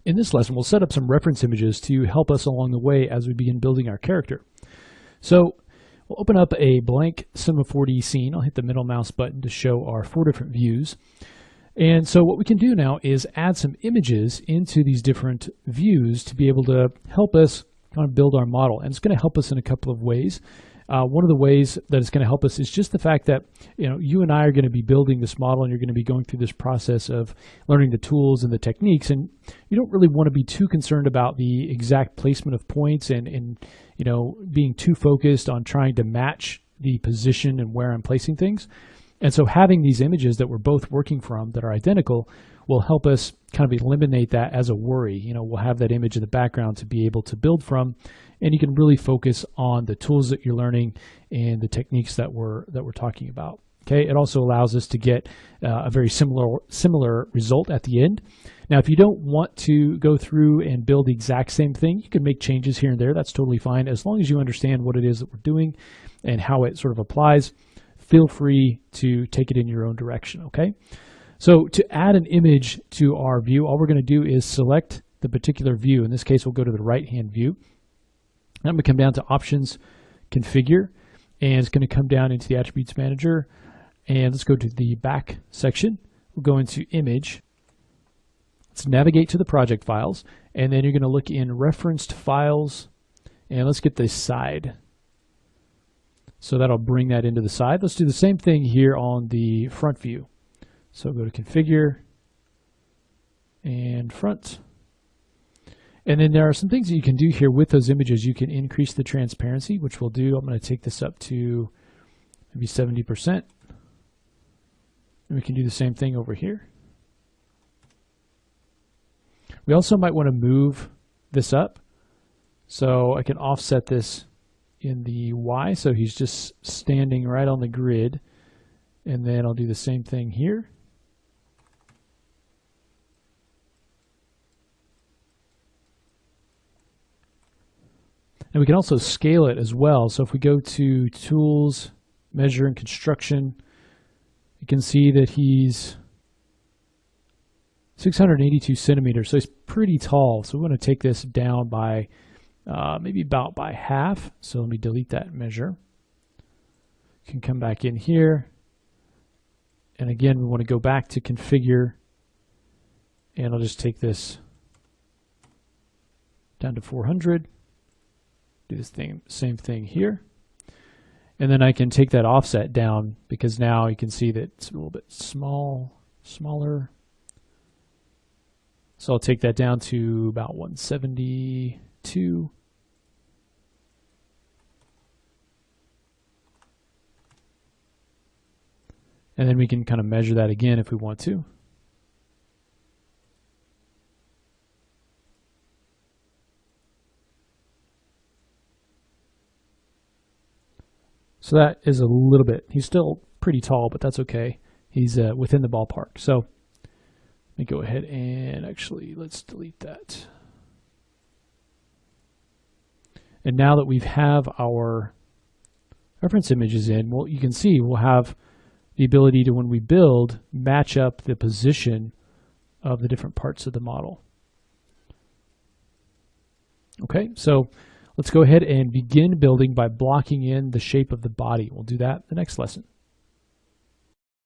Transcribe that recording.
In this lesson, we'll set up some reference images to help us along the way as we begin building our character. So we'll open up a blank Cinema 4D scene. I'll hit the middle mouse button to show our 4 different views. And so what we can do now is add some images into these different views to be able to help us kind of build our model. And it's going to help us in a couple of ways. One of the ways that it's going to help us is just the fact that you and I are going to be building this model, and you're going to be going through this process of learning the tools and the techniques, and you don't really want to be too concerned about the exact placement of points and being too focused on trying to match the position and where I'm placing things. And so having these images that we're both working from that are identical will help us kind of eliminate that as a worry. We'll have that image in the background to be able to build from, and you can really focus on the tools that you're learning and the techniques that we're talking about. Okay, it also allows us to get a very similar result at the end. Now, if you don't want to go through and build the exact same thing, you can make changes here and there. That's totally fine, as long as you understand what it is that we're doing and how it sort of applies. Feel free to take it in your own direction. Okay. So to add an image to our view, all we're going to do is select the particular view. In this case, we'll go to the right-hand view. And I'm going to come down to Options, Configure, and it's going to come down into the Attributes Manager. And let's go to the back section. We'll go into Image. Let's navigate to the project files, and then you're going to look in Referenced Files, and let's get the side. So that'll bring that into the side. Let's do the same thing here on the front view. So go to Configure and Front. And then there are some things that you can do here with those images. You can increase the transparency, which we'll do. I'm going to take this up to maybe 70%. And we can do the same thing over here. We also might want to move this up. So I can offset this in the Y, so he's just standing right on the grid. And then I'll do the same thing here. And we can also scale it as well. So if we go to Tools, Measure and Construction, you can see that he's 682 centimeters. So he's pretty tall. So we want to take this down by maybe about by half. So let me delete that measure. You can come back in here. And again, we want to go back to Configure. And I'll just take this down to 400. Do this same thing here. And then I can take that offset down, because now you can see that it's a little bit smaller. So I'll take that down to about 172. And then we can kind of measure that again if we want to. So that is a little bit, he's still pretty tall, but that's okay. He's within the ballpark. So let me go ahead and actually, let's delete that. And now that we have our reference images in, well, you can see we'll have the ability to, when we build, match up the position of the different parts of the model. Okay, so let's go ahead and begin building by blocking in the shape of the body. We'll do that in the next lesson.